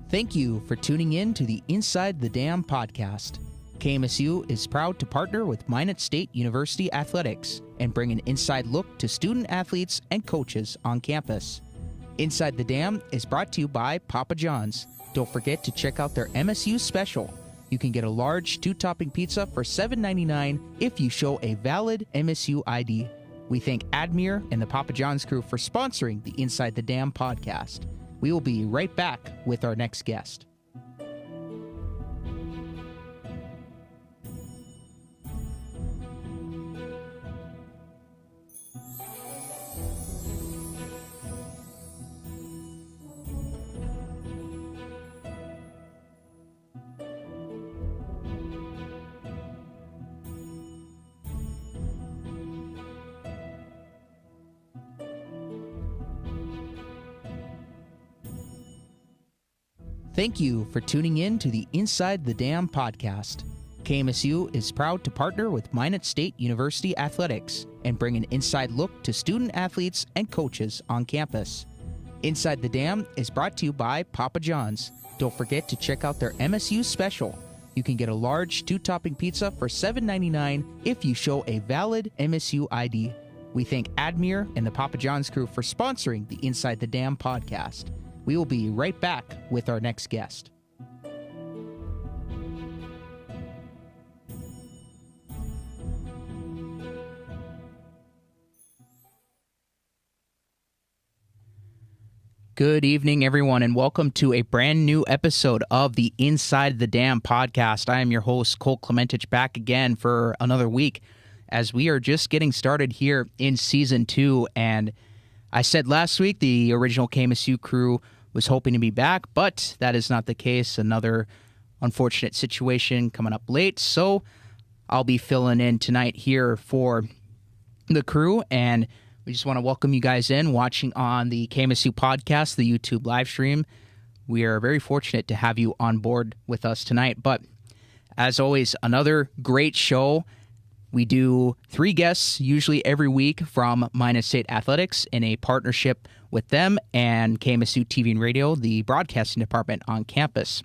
Thank you for tuning in to the Inside the Dam podcast. KMSU is proud to partner with Minot State University Athletics and bring an inside look to student athletes and coaches on campus. Inside the Dam is brought to you by Papa John's. Don't forget to check out their MSU special. You can get a large 2-topping pizza for $7.99 if you show a valid MSU ID. We thank Admir and the Papa John's crew for sponsoring the Inside the Dam podcast. We will be right back with our next guest. Thank you for tuning in to the Inside the Dam podcast. KMSU is proud to partner with Minot State University Athletics and bring an inside look to student athletes and coaches on campus. Inside the Dam is brought to you by Papa John's. Don't forget to check out their MSU special. You can get a large 2-topping pizza for $7.99 if you show a valid MSU ID. We thank Admir and the Papa John's crew for sponsoring the Inside the Dam podcast. We will be right back with our next guest. Good evening, everyone, and welcome to a brand new episode of the Inside the Dam podcast. I am your host, Cole Clementich, back again for another week as we are just getting started here in Season 2. And I said last week the original KMSU crew was hoping to be back, but that is not the case. Another unfortunate situation coming up late, so I'll be filling in tonight here for the crew, and we just want to welcome you guys in watching on the KMSU podcast, the YouTube live stream. We are very fortunate to have you on board with us tonight, but as always, another great show. We do 3 guests usually every week from Minot State Athletics in a partnership with them and KMSU TV and Radio, the broadcasting department on campus.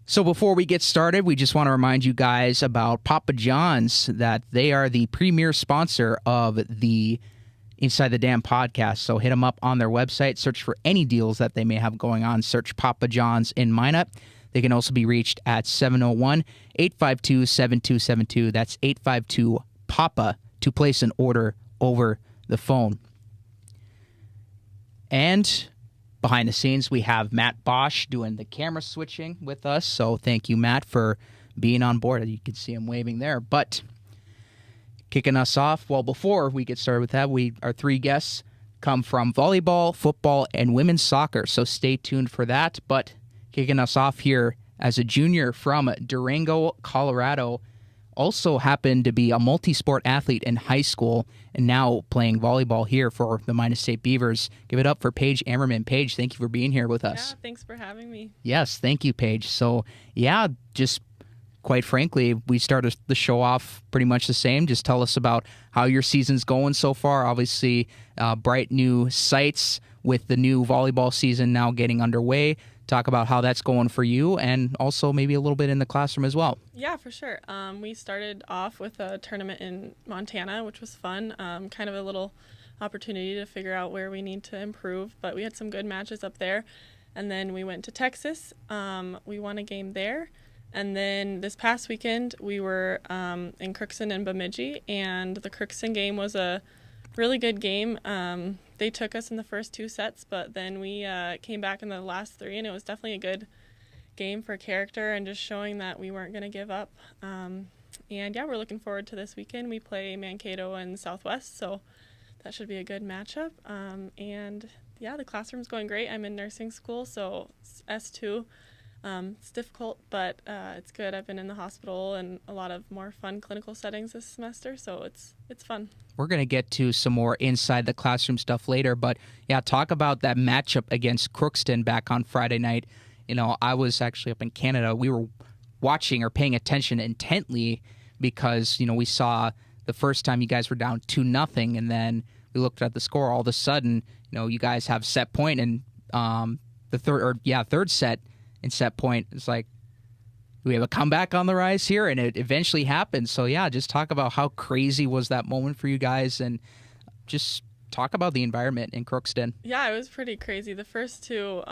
So before we get started, we just want to remind you guys about Papa John's, that they are the premier sponsor of the Inside the Dam podcast. So hit them up on their website, search for any deals that they may have going on, search Papa John's in Minot. They can also be reached at 701-852-7272. That's 852-PAPA to place an order over the phone. And behind the scenes, we have Matt Bosch doing the camera switching with us. So thank you, Matt, for being on board. You can see him waving there. But kicking us off, well, before we get started with that, our 3 guests come from volleyball, football, and women's soccer. So stay tuned for that. But kicking us off here as a junior from Durango, Colorado, also happened to be a multi-sport athlete in high school and now playing volleyball here for the Minot State Beavers. Give it up for Paige Ammerman. Paige, thank you for being here with us. Yeah, thanks for having me. Yes, thank you, Paige. So, yeah, just quite frankly, we started the show off pretty much the same. Just tell us about how your season's going so far. Obviously, bright new sights with the new volleyball season now getting underway. Talk about how that's going for you and also maybe a little bit in the classroom as well. Yeah, for sure. We started off with a tournament in Montana, which was fun. Kind of a little opportunity to figure out where we need to improve, but we had some good matches up there. And then we went to Texas. We won a game there. And then this past weekend, we were in Crookston and Bemidji, and the Crookston game was a really good game. They took us in the first 2 sets, but then we came back in the last 3, and it was definitely a good game for character and just showing that we weren't going to give up. And yeah, we're looking forward to this weekend. We play Mankato and Southwest, so that should be a good matchup. And yeah, the classroom's going great. I'm in nursing school, so it's S2. It's difficult, but it's good. I've been in the hospital and a lot of more fun clinical settings this semester, so it's fun. We're going to get to some more inside the classroom stuff later, but yeah, talk about that matchup against Crookston back on Friday night. You know, I was actually up in Canada. We were watching or paying attention intently because, you know, we saw the first time you guys were down 2-0, and then we looked at the score. All of a sudden, you know, you guys have set point, and the third set in set point. It's like, we have a comeback on the rise here, and it eventually happened. So, yeah, just talk about how crazy was that moment for you guys, and just talk about the environment in Crookston. Yeah, it was pretty crazy. The first two,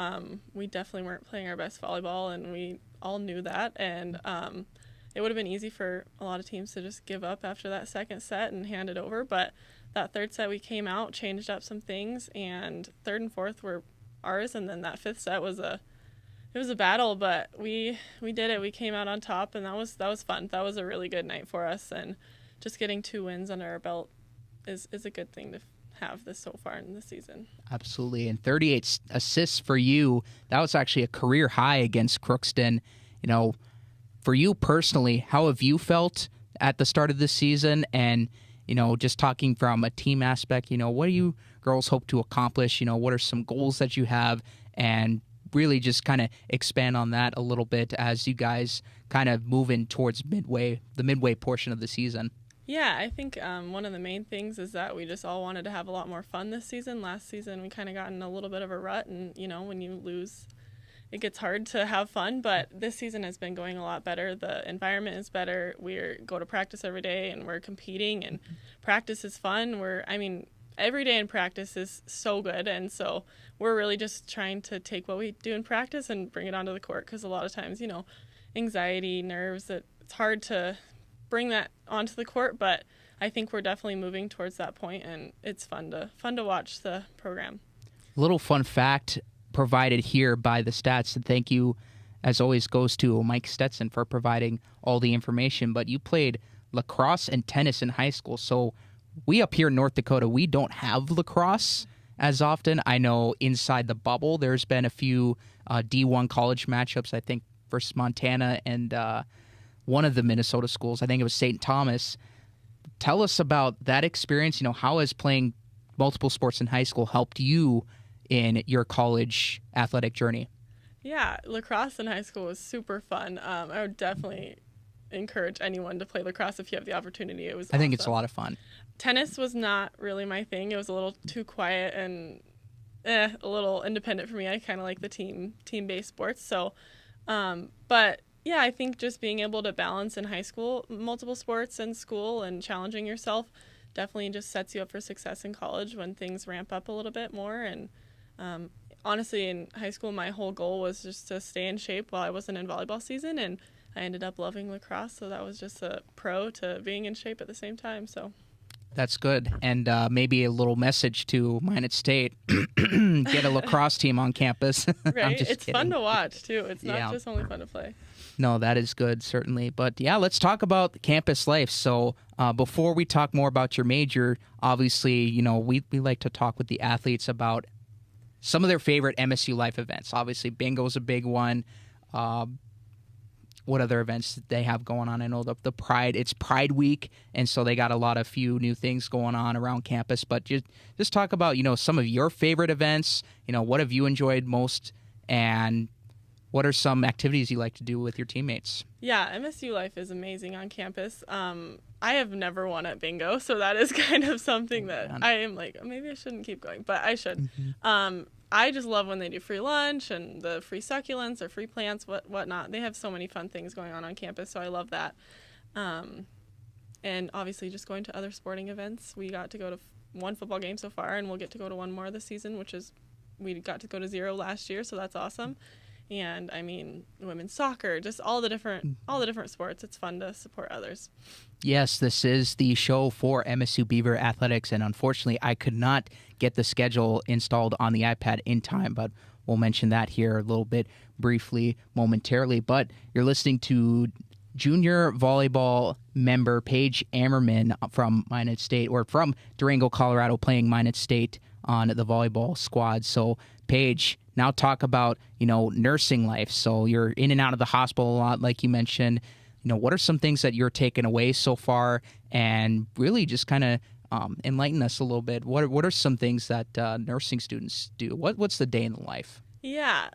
we definitely weren't playing our best volleyball, and we all knew that. And it would have been easy for a lot of teams to just give up after that second set and hand it over. But that third set, we came out, changed up some things, and third and fourth were ours. And then that fifth set was a battle, but we did it. We came out on top, and that was fun. That was a really good night for us, and just getting 2 wins under our belt is a good thing to have this so far in the season. Absolutely. And 38 assists for you. That was actually a career high against Crookston. For you personally, how have you felt at the start of this season? And, just talking from a team aspect, what do you girls hope to accomplish? What are some goals that you have? And really just kind of expand on that a little bit as you guys kind of move in towards the midway portion of the season. Yeah, I think one of the main things is that we just all wanted to have a lot more fun this season. Last season, we kind of got in a little bit of a rut, and, when you lose, it gets hard to have fun, but this season has been going a lot better. The environment is better. We go to practice every day, and we're competing, and practice is fun. Every day in practice is so good, and so we're really just trying to take what we do in practice and bring it onto the court, because a lot of times, anxiety, nerves, it's hard to bring that onto the court, but I think we're definitely moving towards that point, and it's fun to watch the program. Little fun fact provided here by the stats, and thank you, as always, goes to Mike Stetson for providing all the information, but you played lacrosse and tennis in high school, so we up here in North Dakota, we don't have lacrosse as often. I know inside the bubble, there's been a few D1 college matchups, I think, versus Montana and one of the Minnesota schools. I think it was St. Thomas. Tell us about that experience. How has playing multiple sports in high school helped you in your college athletic journey? Yeah, lacrosse in high school was super fun. I would definitely encourage anyone to play lacrosse if you have the opportunity. It was awesome. I think it's a lot of fun. Tennis was not really my thing. It was a little too quiet and a little independent for me. I kind of like the team-based sports. So, but yeah, I think just being able to balance in high school multiple sports in school and challenging yourself definitely just sets you up for success in college when things ramp up a little bit more. And honestly, in high school, my whole goal was just to stay in shape while I wasn't in volleyball season, and I ended up loving lacrosse, so that was just a pro to being in shape at the same time. So that's good. And maybe a little message to Minot State. Get a lacrosse team on campus. Right? It's fun to watch, too. It's not just only fun to play. No, that is good, certainly. But, yeah, let's talk about campus life. So before we talk more about your major, obviously, we like to talk with the athletes about some of their favorite MSU life events. Obviously, bingo's a big one. What other events they have going on? I know the Pride. It's Pride Week, and so they got a few new things going on around campus. But just talk about some of your favorite events. What have you enjoyed most, and what are some activities you like to do with your teammates? Yeah, MSU life is amazing on campus. I have never won at bingo, so that is kind of something that I am like, maybe I shouldn't keep going, but I should. Mm-hmm. I just love when they do free lunch and the free succulents or free plants, whatnot. They have so many fun things going on campus, so I love that. And obviously just going to other sporting events. We got to go to one football game so far, and we'll get to go to one more this season, we got to go to 0 last year, so that's awesome. And women's soccer, just all the different sports. It's fun to support others. Yes, this is the show for MSU Beaver Athletics, and unfortunately, I could not get the schedule installed on the iPad in time, but we'll mention that here a little bit briefly, momentarily. But you're listening to junior volleyball member Paige Ammerman from Minot State, or from Durango, Colorado, playing Minot State on the volleyball squad. So, Paige, now talk about, nursing life. So you're in and out of the hospital a lot, like you mentioned. What are some things that you're taking away so far? And really just kind of enlighten us a little bit. What are some things that nursing students do? What's the day in the life? Yeah.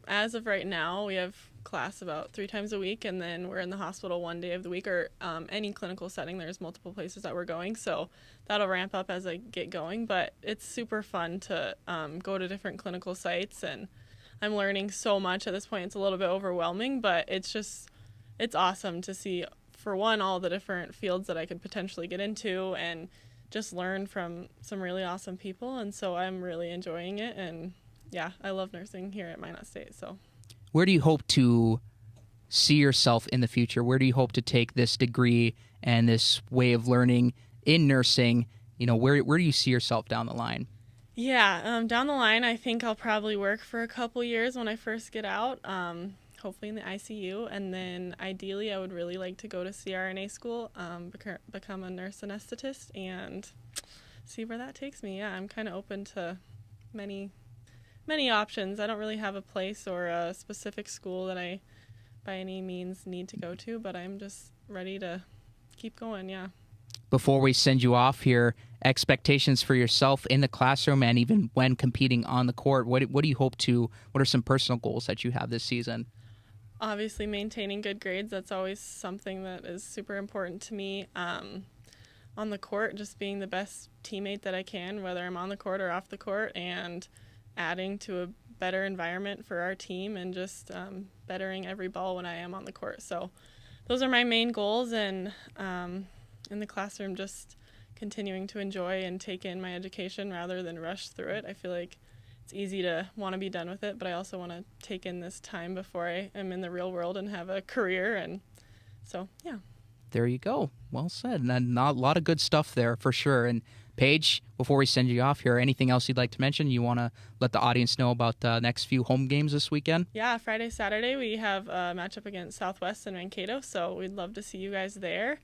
As of right now, we have class about 3 times a week, and then we're in the hospital 1 day of the week, or any clinical setting. There's multiple places that we're going, so that'll ramp up as I get going. But it's super fun to go to different clinical sites, and I'm learning so much at this point. It's a little bit overwhelming, but it's awesome to see, for one, all the different fields that I could potentially get into and just learn from some really awesome people. And so I'm really enjoying it. And yeah, I love nursing here at Minot State. So where do you hope to see yourself in the future? Where do you hope to take this degree and this way of learning in nursing? Where do you see yourself down the line? Yeah, down the line, I think I'll probably work for a couple years when I first get out, hopefully in the ICU. And then ideally, I would really like to go to CRNA school, become a nurse anesthetist, and see where that takes me. Yeah, I'm kind of open to many options. I don't really have a place or a specific school that I by any means need to go to, but I'm just ready to keep going. Yeah. Before we send you off here, expectations for yourself in the classroom and even when competing on the court, what do you hope to, what are some personal goals that you have this season? Obviously maintaining good grades. That's always something that is super important to me. On the court, just being the best teammate that I can, whether I'm on the court or off the court, and adding to a better environment for our team, and just bettering every ball when I am on the court. So those are my main goals, and in the classroom, just continuing to enjoy and take in my education rather than rush through it. I feel like it's easy to want to be done with it, but I also want to take in this time before I am in the real world and have a career. And so, yeah. There you go. Well said. And a lot of good stuff there for sure. And Paige, before we send you off here, anything else you'd like to mention? You want to let the audience know about the next few home games this weekend? Yeah, Friday, Saturday, we have a matchup against Southwest and Mankato, so we'd love to see you guys there.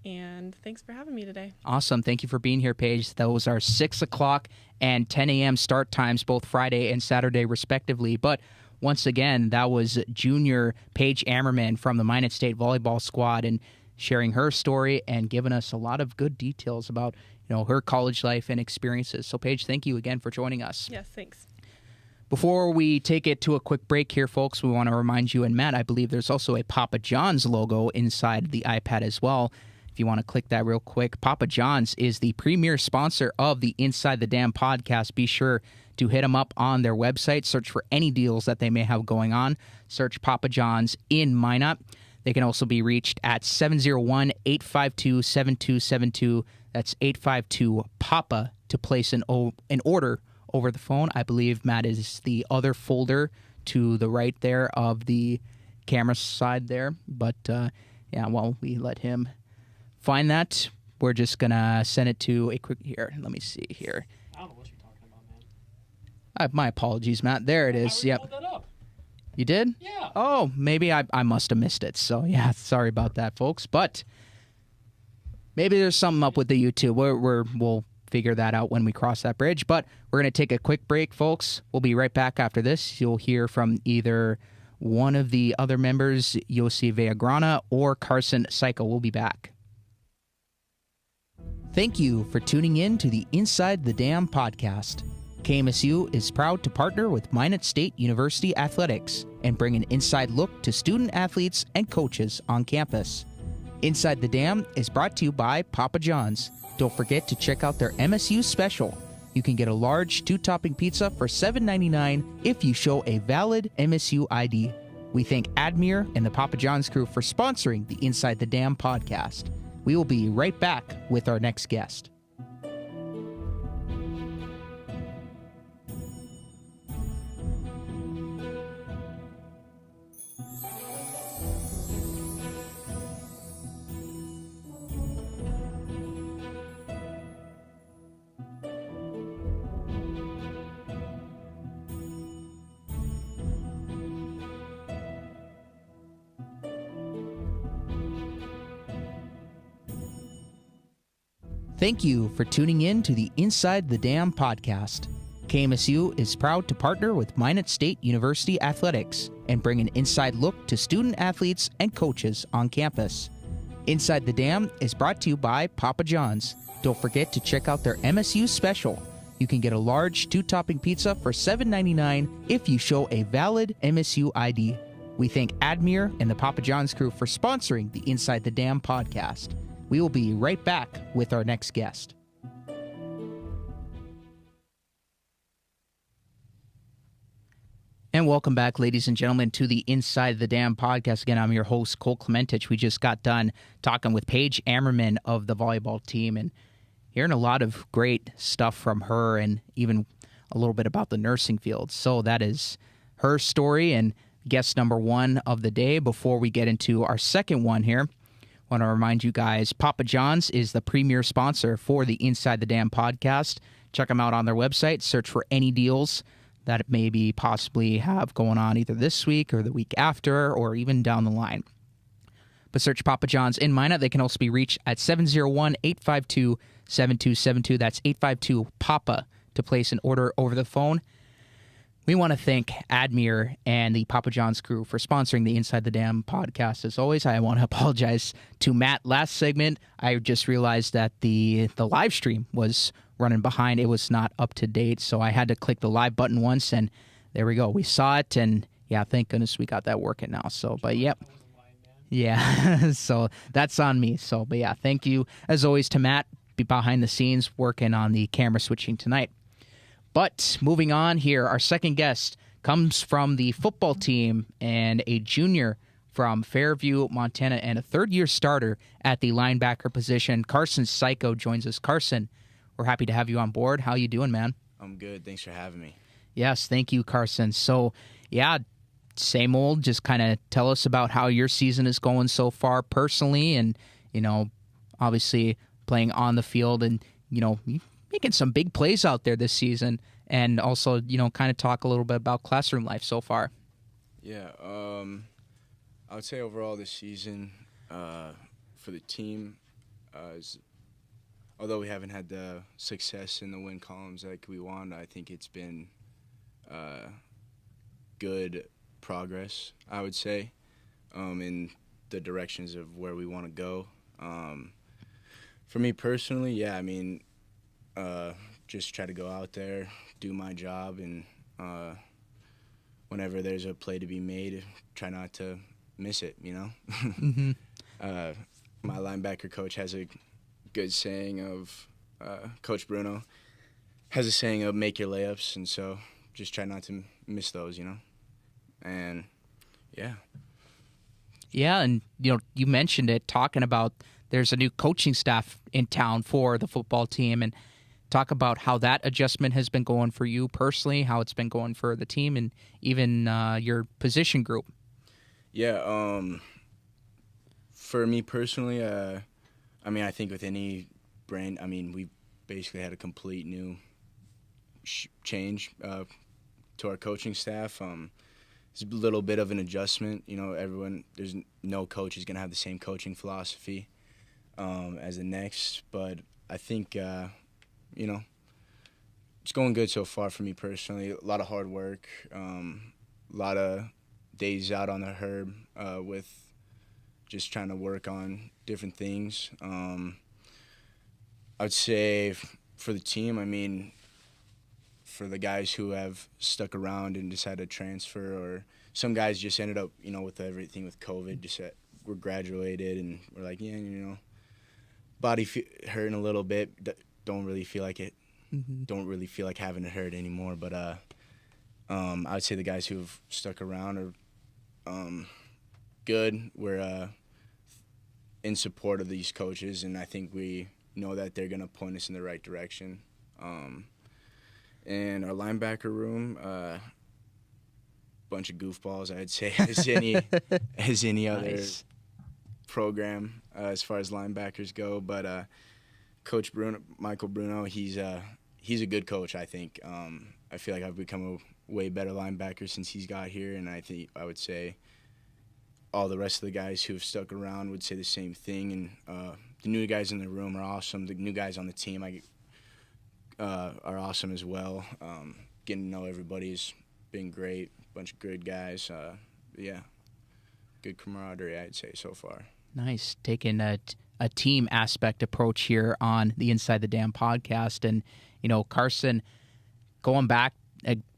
And thanks for having me today. Awesome. Thank you for being here, Paige. Those are 6 o'clock and 10 a.m. start times, both Friday and Saturday, respectively. But once again, that was junior Paige Ammerman from the Minot State volleyball squad, and sharing her story and giving us a lot of good details about her college life and experiences. So, Paige, thank you again for joining us. Yes, thanks. Before we take it to a quick break here, folks, we want to remind you, and Matt, I believe there's also a Papa John's logo inside the iPad as well. If you want to click that real quick, Papa John's is the premier sponsor of the Inside the Dam podcast. Be sure to hit them up on their website. Search for any deals that they may have going on. Search Papa John's in Minot. They can also be reached at 701-852-7272. That's 852-PAPA to place an order over the phone. I believe Matt is the other folder to the right there of the camera side there. But, while we let him find that, we're just going to send it to a quick... Here, let me see here. I don't know what you're talking about, man. My apologies, Matt. There it is. Yep. Pulled that up. You did? Yeah. Oh, maybe I must have missed it. So, yeah, sorry about that, folks. But maybe there's something up with the YouTube. We'll figure that out when we cross that bridge. But we're going to take a quick break, folks. We'll be right back after this. You'll hear from either one of the other members, Yossi Villagrana, or Carson Cayko. We'll be back. Thank you for tuning in to the Inside the Dam podcast. KMSU is proud to partner with Minot State University Athletics and bring an inside look to student athletes and coaches on campus. Inside the Dam is brought to you by Papa John's. Don't forget to check out their MSU special. You can get a large 2-topping pizza for $7.99 if you show a valid MSU ID. We thank Admir and the Papa John's crew for sponsoring the Inside the Dam podcast. We will be right back with our next guest. Thank you for tuning in to the Inside the Dam podcast. KMSU is proud to partner with Minot State University Athletics and bring an inside look to student athletes and coaches on campus. Inside the Dam is brought to you by Papa John's. Don't forget to check out their MSU special. You can get a large 2-topping pizza for $7.99 if you show a valid MSU ID. We thank Admir and the Papa John's crew for sponsoring the Inside the Dam podcast. We will be right back with our next guest. And welcome back, ladies and gentlemen, to the Inside the Dam podcast. Again, I'm your host, Cole Clementich. We just got done talking with Paige Ammerman of the volleyball team and hearing a lot of great stuff from her and even a little bit about the nursing field. So that is her story and guest number one of the day. Before we get into our second one here, I want to remind you guys, Papa John's is the premier sponsor for the Inside the Dam podcast. Check them out on their website. Search for any deals that maybe possibly have going on either this week or the week after or even down the line. But search Papa John's in Minot. They can also be reached at 701-852-7272. That's 852-PAPA to place an order over the phone. We want to thank Admir and the Papa John's crew for sponsoring the Inside the Dam podcast. As always, I want to apologize to Matt. Last segment, I just realized that the live stream was running behind. It was not up to date, so I had to click the live button once, and there we go. We saw it, and yeah, thank goodness we got that working now. So, but yep. Yeah, so that's on me. So, but yeah, thank you, as always, to Matt behind the scenes working on the camera switching tonight. But moving on here, our second guest comes from the football team and a junior from Fairview, Montana, and a third-year starter at the linebacker position. Carson Cayko joins us. Carson, we're happy to have you on board. How you doing, man? I'm good. Thanks for having me. Yes, thank you, Carson. So, yeah, same old. Just kind of tell us about how your season is going so far personally and, obviously playing on the field and, making some big plays out there this season. And also, kind of talk a little bit about classroom life so far. Yeah, I would say overall this season for the team is – although we haven't had the success in the win columns like we want, I think it's been good progress, I would say, in the directions of where we want to go. For me personally, yeah, I mean, just try to go out there, do my job, and whenever there's a play to be made, try not to miss it, Mm-hmm. My linebacker coach has a good saying of Coach Bruno has a saying of make your layups, and so just try not to miss those, and yeah, and you mentioned it, talking about there's a new coaching staff in town for the football team, and talk about how that adjustment has been going for you personally, how it's been going for the team, and even your position group. Yeah, for me personally, I think with any brand, we basically had a complete new change to our coaching staff. It's a little bit of an adjustment. There's no coach is going to have the same coaching philosophy as the next. But I think, it's going good so far for me personally. A lot of hard work, a lot of days out on the herb with just trying to work on different things. I would say for the team, for the guys who have stuck around and decided to transfer, or some guys just ended up, with everything with COVID, just we're graduated and we're like, body hurting a little bit, don't really feel like it, don't really feel like having it hurt anymore. But I would say the guys who have stuck around are good. We're in support of these coaches, and I think we know that they're going to point us in the right direction. And our linebacker room, bunch of goofballs, I'd say, as any other program as far as linebackers go. But Coach Michael Bruno, he's a good coach, I think. I feel like I've become a way better linebacker since he's got here, and I would say all the rest of the guys who have stuck around would say the same thing. And the new guys in the room are awesome. The new guys on the team are awesome as well. Getting to know everybody's been great. Bunch of good guys. Yeah, good camaraderie, I'd say, so far. Nice. Taking a team aspect approach here on the Inside the Dam podcast. And, Carson, going back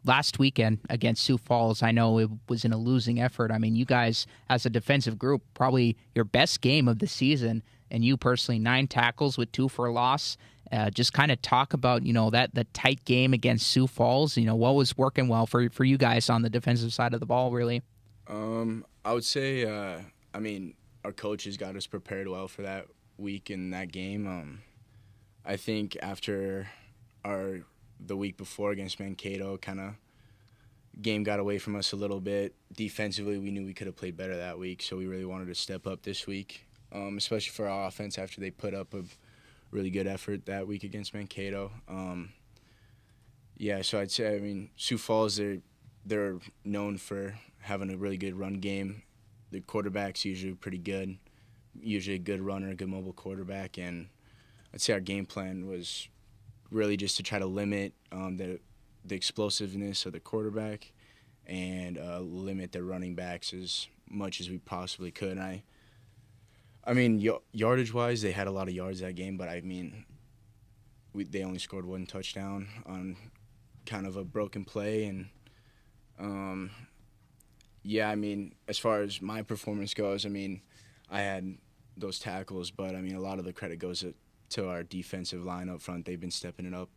last weekend against Sioux Falls, I know it was in a losing effort. You guys, as a defensive group, probably your best game of the season, and you personally, 9 tackles with 2 for a loss. Just kind of talk about, that the tight game against Sioux Falls. What was working well for you guys on the defensive side of the ball, really? I would say, our coaches got us prepared well for that week in that game. I think after the week before against Mankato, kind of game got away from us a little bit. Defensively, we knew we could have played better that week, so we really wanted to step up this week, especially for our offense after they put up a really good effort that week against Mankato. So I'd say, Sioux Falls, they're known for having a really good run game. The quarterback's usually pretty good, usually a good runner, a good mobile quarterback, and I'd say our game plan was really just to try to limit the explosiveness of the quarterback and limit the running backs as much as we possibly could. Yardage-wise, they had a lot of yards that game, but they only scored one touchdown on kind of a broken play. And, as far as my performance goes, I had those tackles, but, a lot of the credit goes to our defensive line up front. They've been stepping it up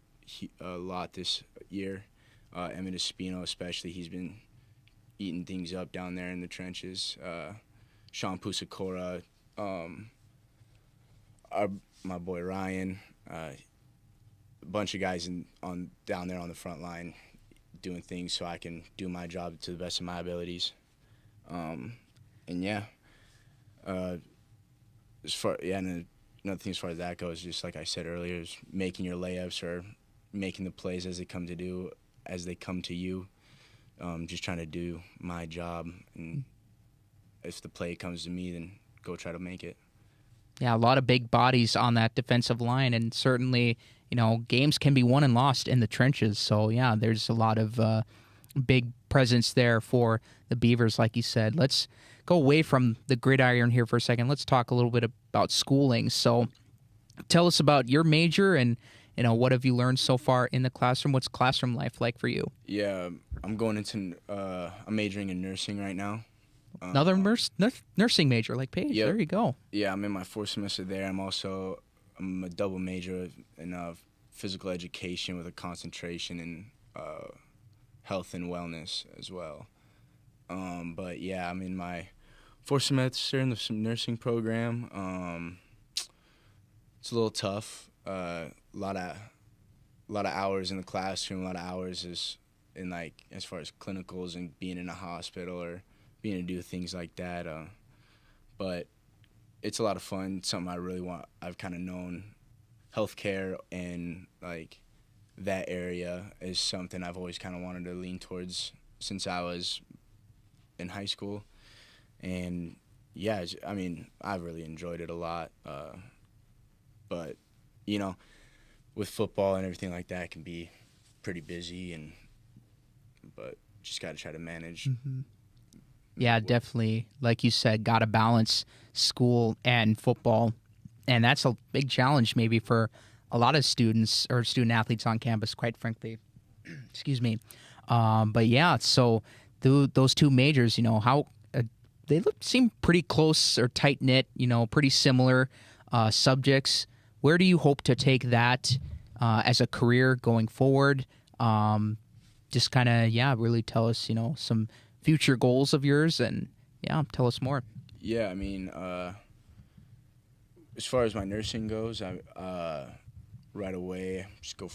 a lot this year. Emmett Espino especially, he's been eating things up down there in the trenches. Sean Pusakora, my boy Ryan, a bunch of guys down there on the front line doing things so I can do my job to the best of my abilities. Another thing as far as that goes, just like I said earlier, is making your layups or making the plays as they come to you. Just trying to do my job, and if the play comes to me, then go try to make it. Yeah, a lot of big bodies on that defensive line, and certainly, games can be won and lost in the trenches. So, yeah, there's a lot of big presence there for the Beavers, like you said. Let's go away from the gridiron here for a second. Let's talk a little bit about schooling. So tell us about your major and, what have you learned so far in the classroom? What's classroom life like for you? Yeah, I'm going into I'm majoring in nursing right now. Another nursing major like Paige. Yep. There you go. Yeah, I'm in my fourth semester there. I'm a double major in physical education with a concentration in health and wellness as well. But yeah, I'm in my fourth semester in the nursing program. It's a little tough. A lot of hours in the classroom. A lot of hours is in as far as clinicals and being in a hospital or being able to do things like that. But it's a lot of fun. Something I really want. I've kind of known healthcare and that area is something I've always kind of wanted to lean towards since I was in high school. And yeah, I've really enjoyed it a lot. But with football and everything like that, it can be pretty busy, but just got to try to manage. Mm-hmm. Yeah, definitely. Like you said, got to balance school and football. And that's a big challenge maybe for a lot of students or student athletes on campus, quite frankly. Excuse me. But yeah, so those two majors, how they seem pretty close or tight-knit, pretty similar subjects. Where do you hope to take that as a career going forward? Just kind of, really tell us, some future goals of yours and, tell us more. Yeah, as far as my nursing goes, right away, just go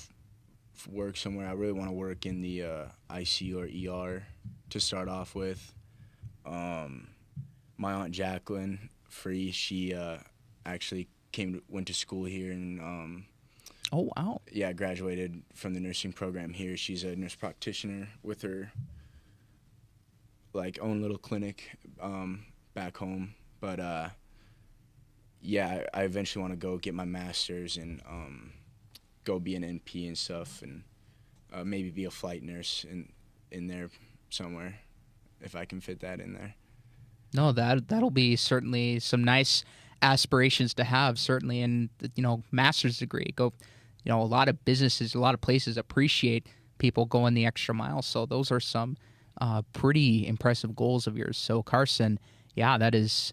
work somewhere. I really want to work in the ICU or ER to start off with. My Aunt Jacqueline Free, she actually went to school here and oh wow, yeah, graduated from the nursing program here. She's a nurse practitioner with her own little clinic back home. But yeah, I eventually want to go get my master's and go be an NP and stuff, and maybe be a flight nurse in there somewhere if I can fit that in there. No, that'll be certainly some nice aspirations to have, certainly in master's degree. A lot of businesses, a lot of places appreciate people going the extra mile. So those are some pretty impressive goals of yours. So Carson, yeah, that is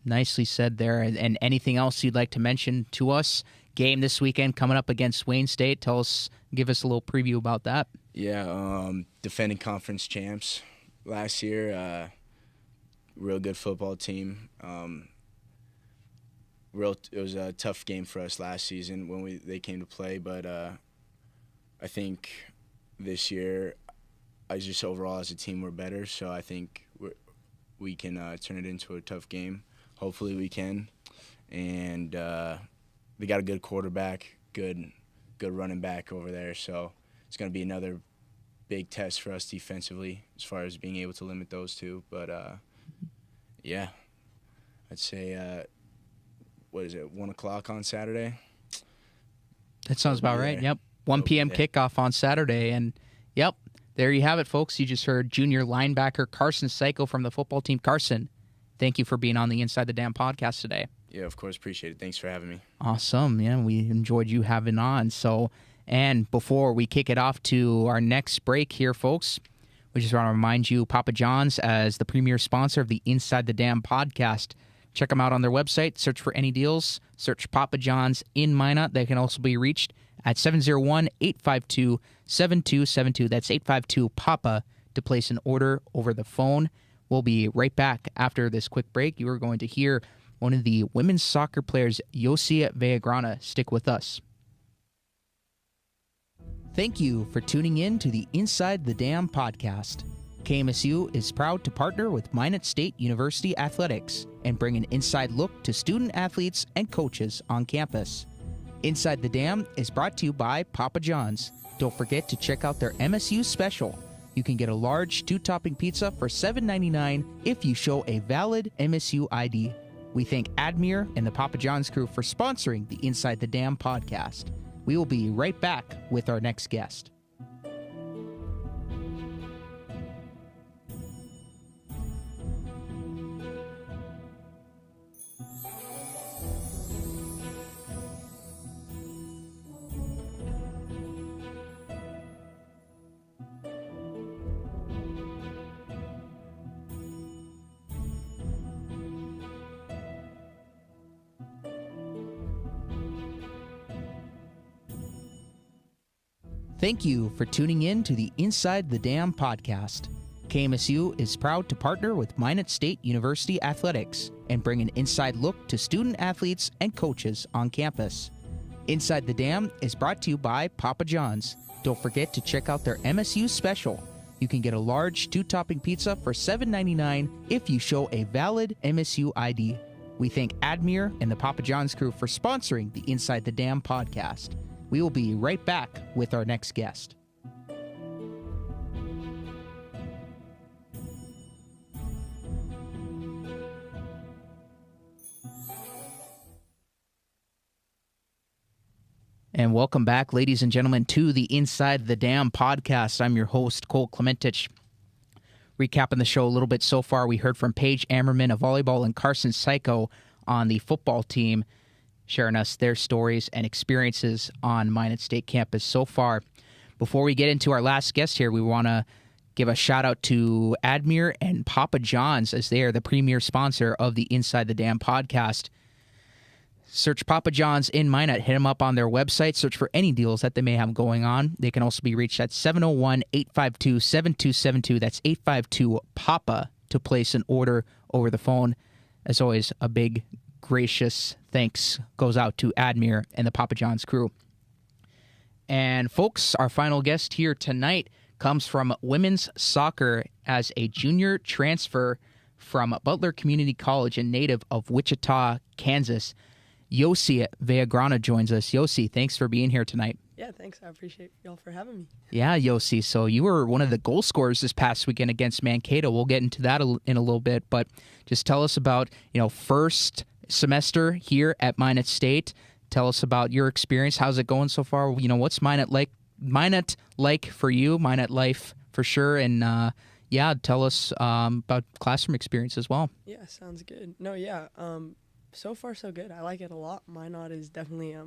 Nicely said there. And anything else you'd like to mention to us? Game this weekend coming up against Wayne State. Give us a little preview about that. Yeah, defending conference champs last year. Real good football team. It was a tough game for us last season when they came to play, but I think this year, overall as a team we're better. So I think we can turn it into a tough game. Hopefully we can, and they got a good quarterback, good running back over there. So it's going to be another big test for us defensively as far as being able to limit those two. But yeah, I'd say 1 o'clock on Saturday. That sounds about right. Yep, 1 p.m. kickoff on Saturday, and yep, there you have it, folks. You just heard junior linebacker Carson Cayko from the football team. Carson, thank you for being on the Inside the Dam podcast today. Yeah, of course. Appreciate it. Thanks for having me. Awesome. Yeah, we enjoyed you having on. So, and before we kick it off to our next break here, folks, we just want to remind you, Papa John's, as the premier sponsor of the Inside the Dam podcast. Check them out on their website. Search for any deals. Search Papa John's in Minot. They can also be reached at 701-852-7272. That's 852-PAPA to place an order over the phone. We'll be right back after this quick break. You are going to hear one of the women's soccer players, Yossi Villagrana. Stick with us. Thank you for tuning in to the Inside the Dam podcast. KMSU is proud to partner with Minot State University Athletics and bring an inside look to student athletes and coaches on campus. Inside the Dam is brought to you by Papa John's. Don't forget to check out their MSU special. You can get a large 2-topping pizza for $7.99 if you show a valid MSU ID. We thank Admir and the Papa John's crew for sponsoring the Inside the Dam podcast. We will be right back with our next guest. Thank you for tuning in to the Inside the Dam podcast. KMSU is proud to partner with Minot State University Athletics and bring an inside look to student athletes and coaches on campus. Inside the Dam is brought to you by Papa John's. Don't forget to check out their MSU special. You can get a large 2-topping pizza for $7.99 if you show a valid MSU ID. We thank Admir and the Papa John's crew for sponsoring the Inside the Dam podcast. We will be right back with our next guest. And welcome back, ladies and gentlemen, to the Inside the Dam podcast. I'm your host, Cole Clementich. Recapping the show a little bit so far, we heard from Paige Ammerman of Volleyball and Carson Cayko on the football team, sharing us their stories and experiences on Minot State campus so far. Before we get into our last guest here, we want to give a shout-out to Admir and Papa John's, as they are the premier sponsor of the Inside the Dam podcast. Search Papa John's in Minot. Hit them up on their website. Search for any deals that they may have going on. They can also be reached at 701-852-7272. That's 852-PAPA to place an order over the phone. As always, a big gracious thanks goes out to Admir and the Papa John's crew. And folks, our final guest here tonight comes from women's soccer as a junior transfer from Butler Community College and native of Wichita, Kansas. Yossi Villagrana joins us. Yossi, thanks for being here tonight. Yeah, thanks. I appreciate y'all for having me. Yeah, Yossi. So you were one of the goal scorers this past weekend against Mankato. We'll get into that in a little bit, but just tell us about, first semester here at Minot State. Tell us about your experience. How's it going so far? What's Minot like for you? Minot life for sure. And tell us about classroom experience as well. Yeah, sounds good. No, yeah. So far so good. I like it a lot. Minot is definitely a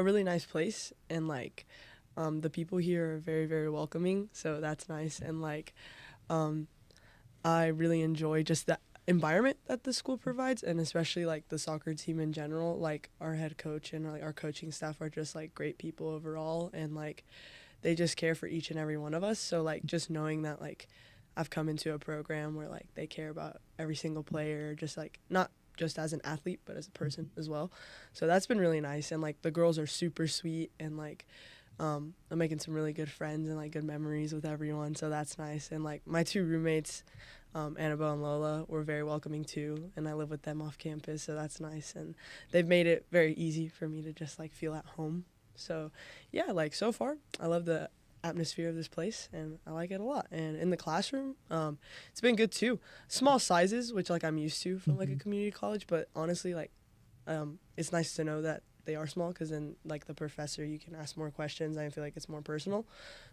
really nice place, and the people here are very, very welcoming. So that's nice. And I really enjoy just environment that the school provides, and especially like the soccer team in general. Like our head coach and like our coaching staff are just like great people overall, and like they just care for each and every one of us. So like just knowing that like I've come into a program where like they care about every single player, just like not just as an athlete but as a person as well. So that's been really nice, and like the girls are super sweet, and like I'm making some really good friends and like good memories with everyone, so that's nice. And like my 2 roommates, Annabelle and Lola, were very welcoming too, and I live with them off campus, so that's nice. And they've made it very easy for me to just like feel at home. So yeah, like so far I love the atmosphere of this place, and I like it a lot. And in the classroom, it's been good too. Small sizes, which like I'm used to from like a community college, but honestly like it's nice to know that they are small, because then like the professor, you can ask more questions. I feel like it's more personal.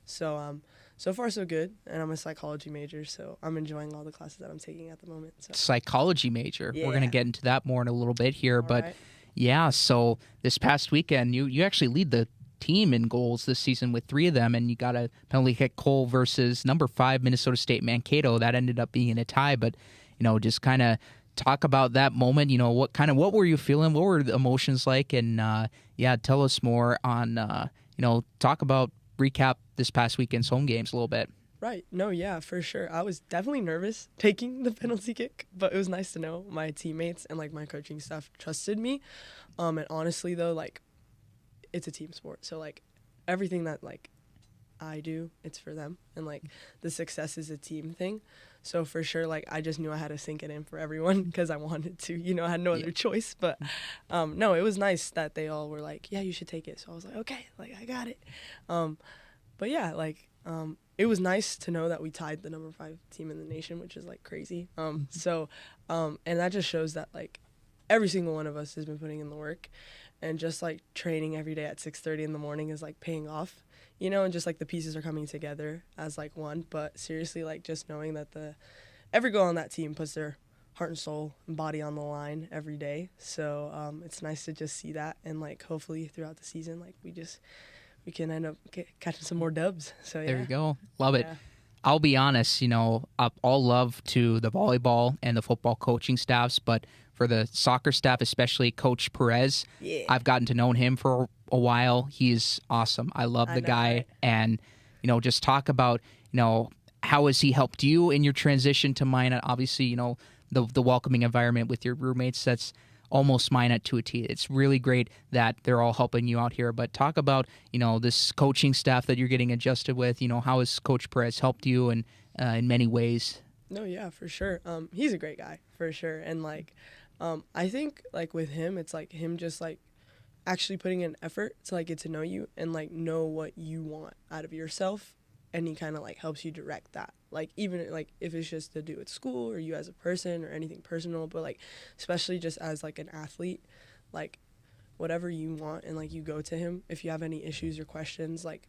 So so far so good, and I'm a psychology major, so I'm enjoying all the classes that I'm taking at the moment. So Psychology major. Yeah. We're going to get into that more in a little bit here, All but right. yeah, so this past weekend you actually lead the team in goals this season with 3 of them, and you got a penalty kick goal versus number 5 Minnesota State Mankato. That ended up being a tie, but just kind of talk about that moment. What were you feeling? What were the emotions like? And tell us more on recap this past weekend's home games a little bit. Right. No, yeah, for sure. I was definitely nervous taking the penalty kick, but it was nice to know my teammates and like my coaching staff trusted me. And honestly though, like it's a team sport. So like everything that like I do, it's for them, and like the success is a team thing. So for sure, like I just knew I had to sink it in for everyone, because I wanted to, I had no other choice. But no, it was nice that they all were like, yeah, you should take it. So I was like, okay, like I got it. But yeah, like it was nice to know that we tied the number 5 team in the nation, which is like crazy. And that just shows that like every single one of us has been putting in the work, and just like training every day at 6:30 in the morning is like paying off, and just like the pieces are coming together as like one. But seriously, like just knowing that every girl on that team puts their heart and soul and body on the line every day. So it's nice to just see that, and like hopefully throughout the season, like we can end up catching some more dubs. So yeah. There you go. Love it. Yeah. I'll be honest, all love to the volleyball and the football coaching staffs, but for the soccer staff, especially Coach Perez, Yeah. I've gotten to know him for a while. He's awesome. I love the guy. Right? And, just talk about, how has he helped you in your transition to mine? Obviously, the welcoming environment with your roommates, that's almost mine to a T. It's really great that they're all helping you out here. But talk about, this coaching staff that you're getting adjusted with. How has Coach Perez helped you in many ways? No, yeah, for sure. He's a great guy, for sure. And like I think like with him, it's like him just like actually putting in effort to like get to know you and like know what you want out of yourself, and he kind of like helps you direct that, like even like if it's just to do with school or you as a person or anything personal, but like especially just as like an athlete, like whatever you want, and like you go to him if you have any issues or questions. Like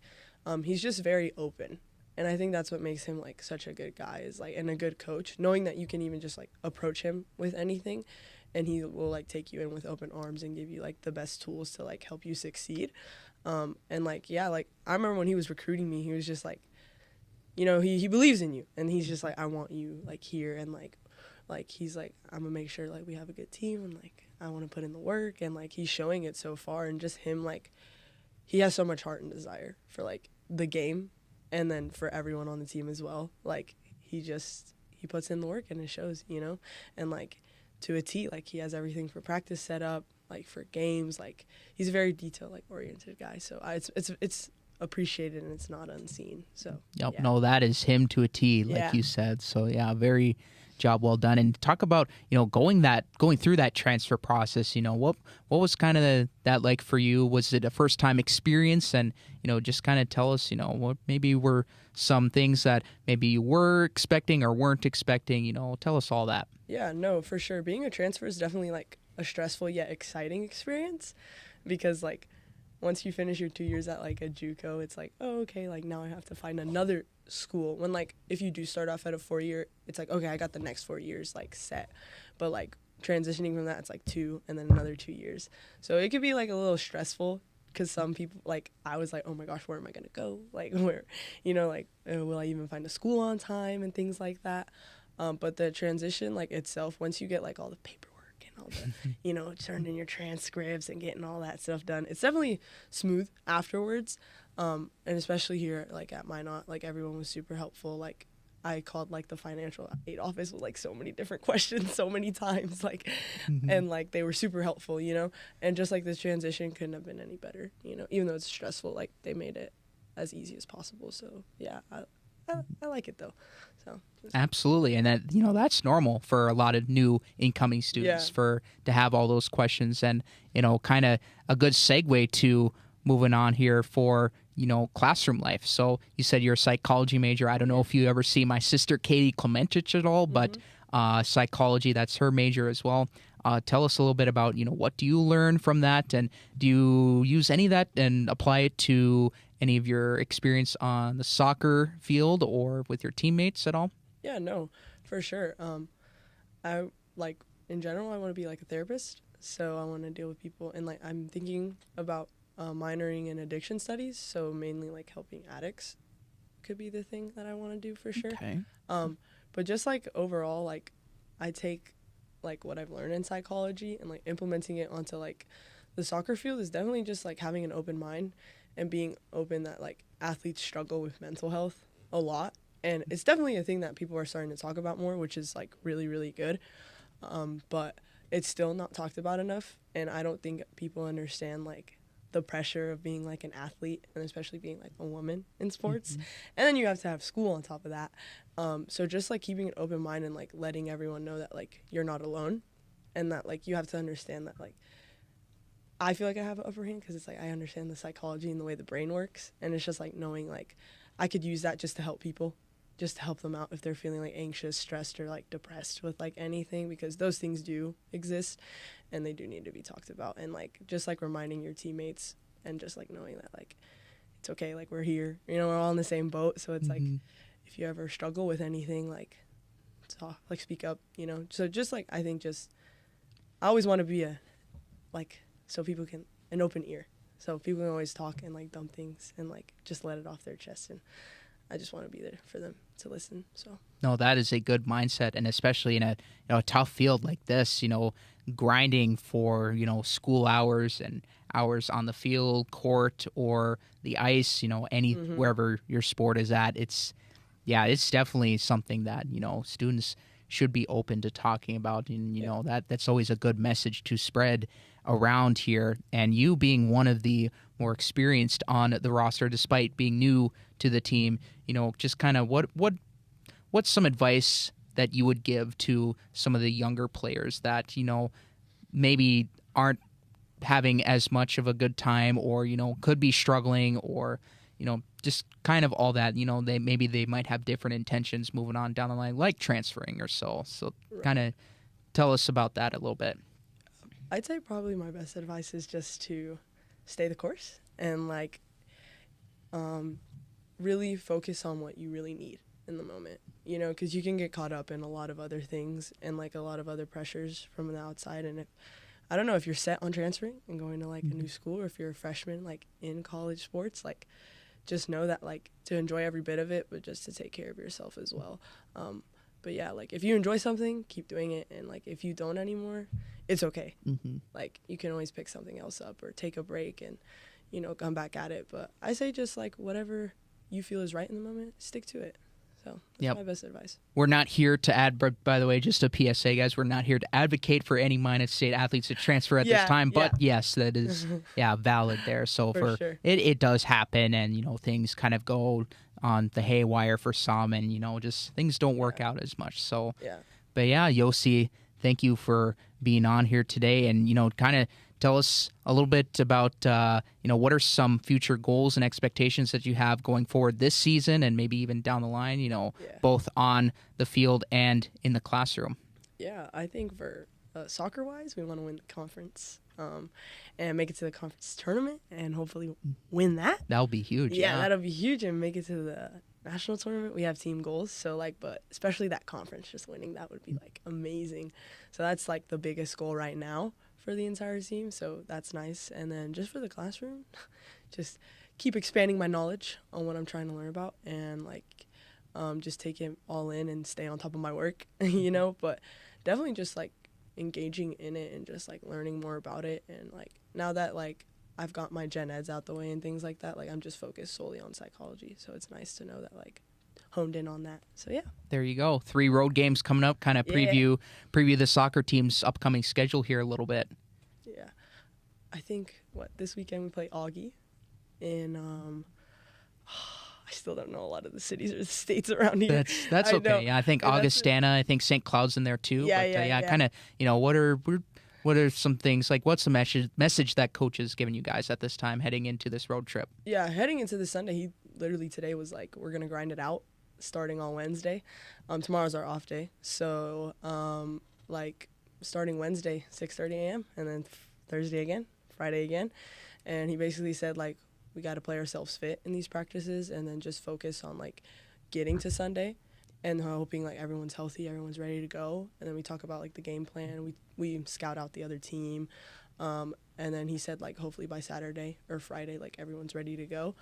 he's just very open, and I think that's what makes him like such a good guy, is like, and a good coach, knowing that you can even just like approach him with anything, and he will like take you in with open arms and give you like the best tools to like help you succeed. And like yeah, like I remember when he was recruiting me, he was just like, he believes in you, and he's just like, I want you like here, and like he's like, I'm gonna make sure like we have a good team, and like I want to put in the work, and like he's showing it so far. And just him, like he has so much heart and desire for like the game, and then for everyone on the team as well. Like he puts in the work, and it shows, and like to a T, like he has everything for practice set up, like for games. Like he's a very detail like oriented guy, so it's appreciated, and it's not unseen. So Yep, yeah. no, that is him to a T, like Yeah. you said. So yeah, very job well done. And talk about going through that transfer process. What was kind of that like for you? Was it a first time experience? And just kind of tell us what maybe were some things that maybe you were expecting or weren't expecting. Tell us all that. Yeah, no, for sure. Being a transfer is definitely like a stressful yet exciting experience, because like once you finish your 2 years at like a JUCO, it's like, oh, okay, like now I have to find another school. When like if you do start off at a 4-year, it's like, okay, I got the next 4 years like set. But like transitioning from that, it's like 2 and then another 2 years. So it could be like a little stressful, because some people, like I was like, oh my gosh, where am I gonna go? Like where, like will I even find a school on time and things like that. But the transition like itself, once you get like all the paperwork and all the, turned in your transcripts and getting all that stuff done, it's definitely smooth afterwards. And especially here, like at Minot, like everyone was super helpful. Like I called like the financial aid office with like so many different questions so many times, like, and like they were super helpful, and just like this transition couldn't have been any better, even though it's stressful, like they made it as easy as possible. So yeah, I like it though. So Absolutely, and that that's normal for a lot of new incoming students to have all those questions, and kind of a good segue to moving on here for classroom life. So you said you're a psychology major. I don't know if you ever see my sister Katie Clementich at all, but psychology, that's her major as well. Tell us a little bit about what do you learn from that, and do you use any of that and apply it to any of your experience on the soccer field or with your teammates at all? Yeah, no, for sure. I like in general, I want to be like a therapist. So I want to deal with people, and like I'm thinking about minoring in addiction studies. So mainly like helping addicts could be the thing that I want to do for sure. Okay. But just like overall, like I take like what I've learned in psychology and like implementing it onto like the soccer field is definitely just like having an open mind and being open that like athletes struggle with mental health a lot. And it's definitely a thing that people are starting to talk about more, which is like really, really good. But it's still not talked about enough. And I don't think people understand like the pressure of being like an athlete, and especially being like a woman in sports. And then you have to have school on top of that. So just like keeping an open mind and like letting everyone know that like you're not alone, and that like you have to understand that like I feel like I have an upper hand because it's like I understand the psychology and the way the brain works. And it's just like knowing like I could use that just to help people, just to help them out if they're feeling like anxious, stressed, or like depressed with like anything, because those things do exist and they do need to be talked about. And like just like reminding your teammates and just like knowing that like it's okay, like we're here, we're all in the same boat. So it's like if you ever struggle with anything, like talk, like speak up, so just like I think just I always want to be a like so people can an open ear, so people can always talk and like dumb things and like just let it off their chest. And I just want to be there for them to listen. So no, that is a good mindset, and especially in a tough field like this, grinding for school hours and hours on the field, court, or the ice, any wherever your sport is at. It's definitely something that students should be open to talking about, and that's always a good message to spread around here. And you being one of the more experienced on the roster, despite being new to the team, just kind of what's some advice that you would give to some of the younger players that maybe aren't having as much of a good time, or could be struggling, or just kind of all that, they might have different intentions moving on down the line, like transferring or so Right. Kind of tell us about that a little bit. I'd say probably my best advice is just to stay the course and like really focus on what you really need in the moment, because you can get caught up in a lot of other things and like a lot of other pressures from the outside. And I don't know if you're set on transferring and going to like a new school, or if you're a freshman like in college sports, like just know that like to enjoy every bit of it, but just to take care of yourself as well. But yeah, like if you enjoy something, keep doing it. And like if you don't anymore, it's okay. Like you can always pick something else up or take a break and, come back at it. But I say just like whatever you feel is right in the moment, stick to it. So that's my best advice. We're not here to by the way, just a PSA, guys, we're not here to advocate for any Minot State athletes to transfer at this time. But yes, that is valid there. So for sure. It does happen, and things kind of go on the haywire for some, and just things don't work out as much. So but Yossi, thank you for being on here today, and kind of tell us a little bit about what are some future goals and expectations that you have going forward this season, and maybe even down the line, both on the field and in the classroom. Yeah, I think for soccer wise, we want to win the conference and make it to the conference tournament and hopefully win that. That'll be huge. Yeah, that'll be huge, and make it to the national tournament. We have team goals, so like, but especially that conference, just winning that would be like amazing. So that's like the biggest goal right now for the entire team, so that's nice. And then just for the classroom, just keep expanding my knowledge on what I'm trying to learn about, and like just take it all in and stay on top of my work, you know, but definitely just like engaging in it and just like learning more about it. And like now that like I've got my gen eds out the way and things like that, like I'm just focused solely on psychology. So it's nice to know that like honed in on that. So yeah. There you go. 3 road games coming up. Kind of preview the soccer team's upcoming schedule here a little bit. Yeah. I think this weekend we play Augie in I still don't know a lot of the cities or the states around here. That's okay. Yeah, I think Augustana. I think St. Cloud's in there too. Yeah. Kind of. You know, what are some things like? What's the message that coach is giving you guys at this time heading into this road trip? Yeah, heading into this Sunday, he literally today was like, we're gonna grind it out starting on Wednesday. Tomorrow's our off day, so like starting Wednesday 6:30 a.m. and then Thursday again, Friday again, and he basically said like, we got to play ourselves fit in these practices and then just focus on like getting to Sunday and hoping like everyone's healthy, everyone's ready to go. And then we talk about like the game plan. We scout out the other team. And then he said like hopefully by Saturday or Friday, like everyone's ready to go.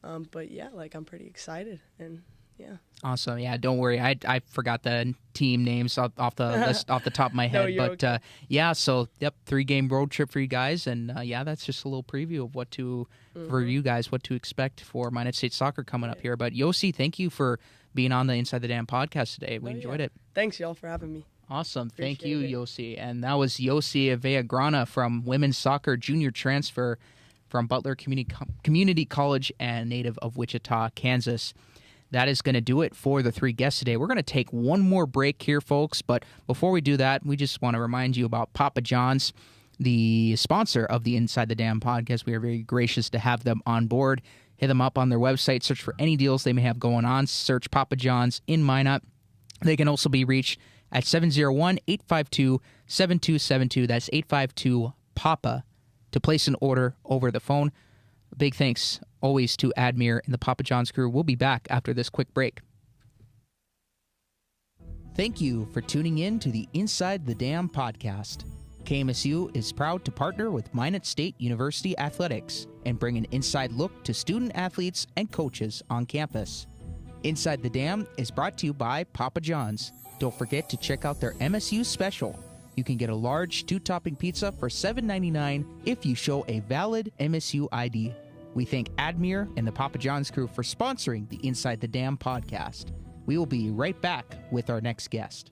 But yeah, like I'm pretty excited and yeah. Awesome. Yeah, don't worry. I forgot the team names off the list off the top of my head. No, but okay. Yeah, so 3-game road trip for you guys, and yeah, that's just a little preview of what to for you guys, what to expect for Minot State Soccer coming up here. But Yossi, thank you for being on the Inside the Dam podcast today. We enjoyed it. Thanks y'all for having me. Awesome. Thank Appreciate you, it. Yossi. And that was Yossi Villagrana from women's soccer junior transfer from Butler Community College and native of Wichita, Kansas. That is going to do it for the 3 guests today. We're going to take one more break here, folks. But before we do that, we just want to remind you about Papa John's, the sponsor of the Inside the Dam podcast. We are very gracious to have them on board. Hit them up on their website. Search for any deals they may have going on. Search Papa John's in Minot. They can also be reached at 701-852-7272. That's 852-PAPA to place an order over the phone. Big thanks always to Admir and the Papa John's crew. We'll be back after this quick break. Thank you for tuning in to the Inside the Dam podcast. KMSU is proud to partner with Minot State University Athletics and bring an inside look to student athletes and coaches on campus. Inside the Dam is brought to you by Papa John's. Don't forget to check out their MSU special. You can get a large 2-topping pizza for $7.99 if you show a valid MSU ID. We thank Admir and the Papa John's crew for sponsoring the Inside the Dam podcast. We will be right back with our next guest.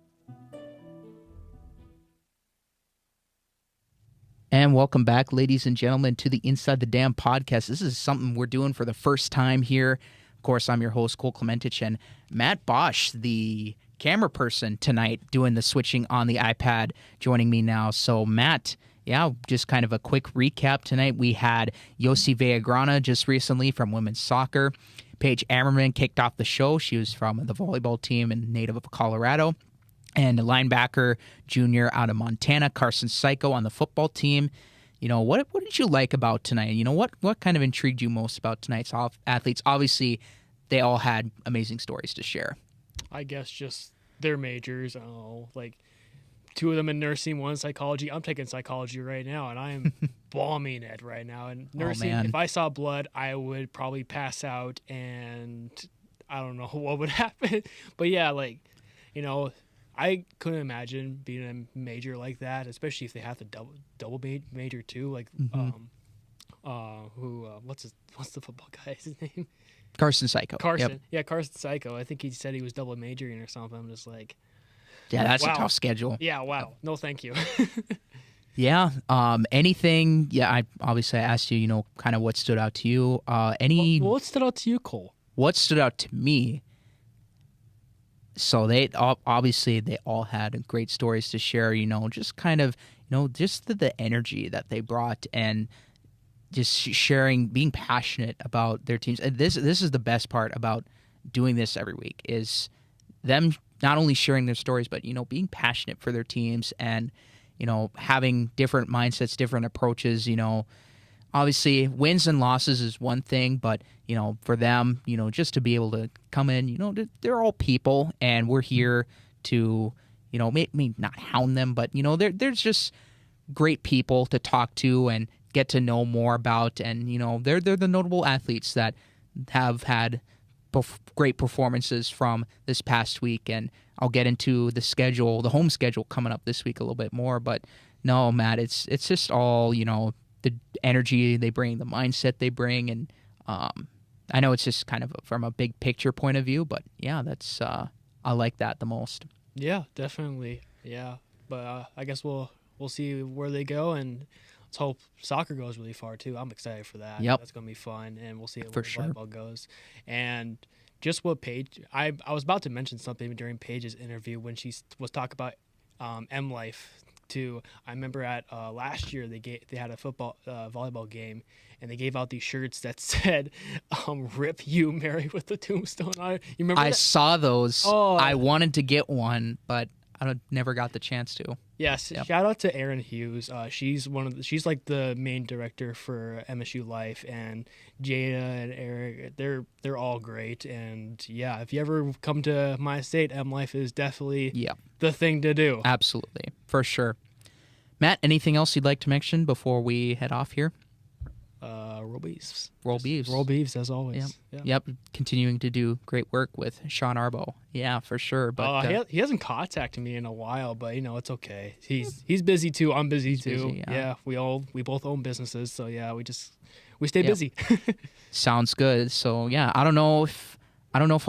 And welcome back, ladies and gentlemen, to the Inside the Dam podcast. This is something we're doing for the first time here. Of course, I'm your host, Cole Clementich, and Matt Bosch, the camera person tonight, doing the switching on the iPad, joining me now. So, Matt, yeah, just kind of a quick recap tonight. We had Yossi Villagrana just recently from women's soccer. Paige Ammerman kicked off the show. She was from the volleyball team and native of Colorado. And a linebacker junior out of Montana, Carson Cayko, on the football team. You know, what did you like about tonight? You know, what kind of intrigued you most about tonight's athletes? Obviously, they all had amazing stories to share. I guess just their majors. Oh, like 2 of them in nursing, 1 in psychology. I'm taking psychology right now, and I am bombing it right now. And nursing, if I saw blood, I would probably pass out, and I don't know what would happen. But yeah, like, you know, I couldn't imagine being a major like that, especially if they have to double major too. Like, what's the football guy's name? Carson Cayko. Carson. Yep. Yeah, Carson Cayko. I think he said he was double majoring or something. I'm just like, yeah, that's a tough schedule. Yeah, wow. No, thank you. Yeah. Anything? Yeah, I asked you, you know, kind of what stood out to you. What stood out to you, Cole? What stood out to me? So they obviously all had great stories to share. You know, just kind of, you know, just the energy that they brought and just sharing, being passionate about their teams. And this is the best part about doing this every week is them not only sharing their stories, but, you know, being passionate for their teams and, you know, having different mindsets, different approaches. You know, obviously wins and losses is one thing, but, you know, for them, you know, just to be able to come in, you know, they're all people and we're here to, you know, maybe not hound them, but, you know, there's just great people to talk to and get to know more about. And, you know, they're the notable athletes that have had great performances from this past week, and I'll get into the home schedule coming up this week a little bit more. But no, Matt, it's just all, the energy they bring, the mindset they bring, and I know it's just kind of from a big picture point of view, but yeah, that's I like that the most. Yeah, definitely. Yeah, but I guess we'll see where they go, and let's hope soccer goes really far too. I'm excited for that. Yep. That's gonna be fun, and we'll see where sure. volleyball goes. And just what Paige, I was about to mention something during Paige's interview when she was talking about M Life too. I remember at last year they had a volleyball game, and they gave out these shirts that said "Rip you, Mary" with the tombstone on it. You remember? I saw those. Oh, I wanted to get one, but I never got the chance to. Yes, yep. Shout out to Erin Hughes. She's like the main director for MSU Life, and Jada and Eric. They're all great, and yeah, if you ever come to my state, M Life is definitely the thing to do. Absolutely, for sure. Matt, anything else you'd like to mention before we head off here? Roll beefs. Roll beefs, as always. Yep. Continuing to do great work with Sean Arbo. Yeah, for sure. But he hasn't contacted me in a while, but it's okay. He's busy too. I'm busy too. Busy, yeah. We both own businesses, so yeah, we stay busy. Sounds good. So yeah, I don't know if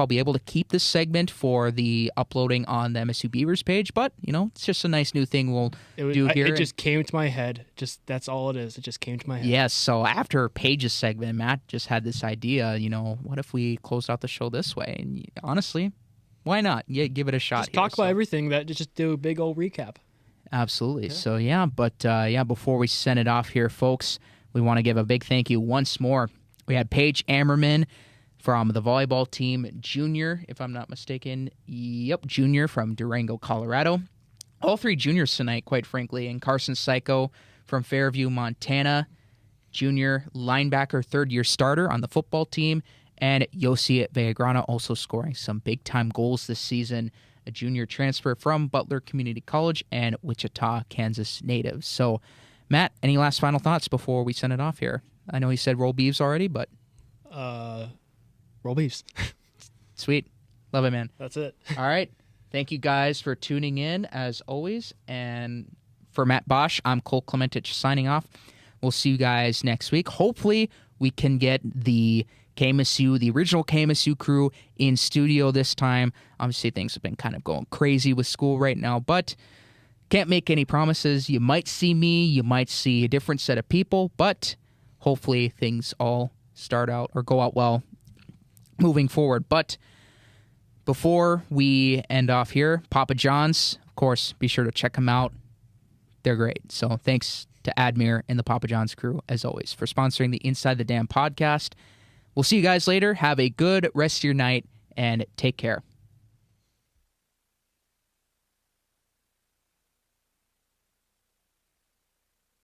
I'll be able to keep this segment for the uploading on the MSU Beavers page, but it's just a nice new thing we'll do here. It just came to my head. Just that's all it is. It just came to my head. Yes. So after Paige's segment, Matt just had this idea. What if we closed out the show this way? And honestly, why not? Yeah, give it a shot. Just talk about everything. Just do a big old recap. Absolutely. Yeah. So before we send it off here, folks, we want to give a big thank you once more. We had Paige Ammerman from the volleyball team, junior, if I'm not mistaken. Yep, junior from Durango, Colorado. All three juniors tonight, quite frankly, and Carson Cayko from Fairview, Montana, junior linebacker, third-year starter on the football team, and Yossi at Villagrana also scoring some big-time goals this season, a junior transfer from Butler Community College and Wichita, Kansas native. So, Matt, any last final thoughts before we send it off here? I know you said roll beeves already, but... Roll beefs. Sweet. Love it, man. That's it. All right. Thank you guys for tuning in, as always. And for Matt Bosch, I'm Cole Clementich signing off. We'll see you guys next week. Hopefully, we can get the original KMSU crew in studio this time. Obviously, things have been kind of going crazy with school right now, but can't make any promises. You might see me. You might see a different set of people, but hopefully things all start out or go out well moving forward. But before we end off here, Papa John's, of course, be sure to check them out. They're great. So thanks to Admir and the Papa John's crew, as always, for sponsoring the Inside the Dam podcast. We'll see you guys later. Have a good rest of your night, and take care.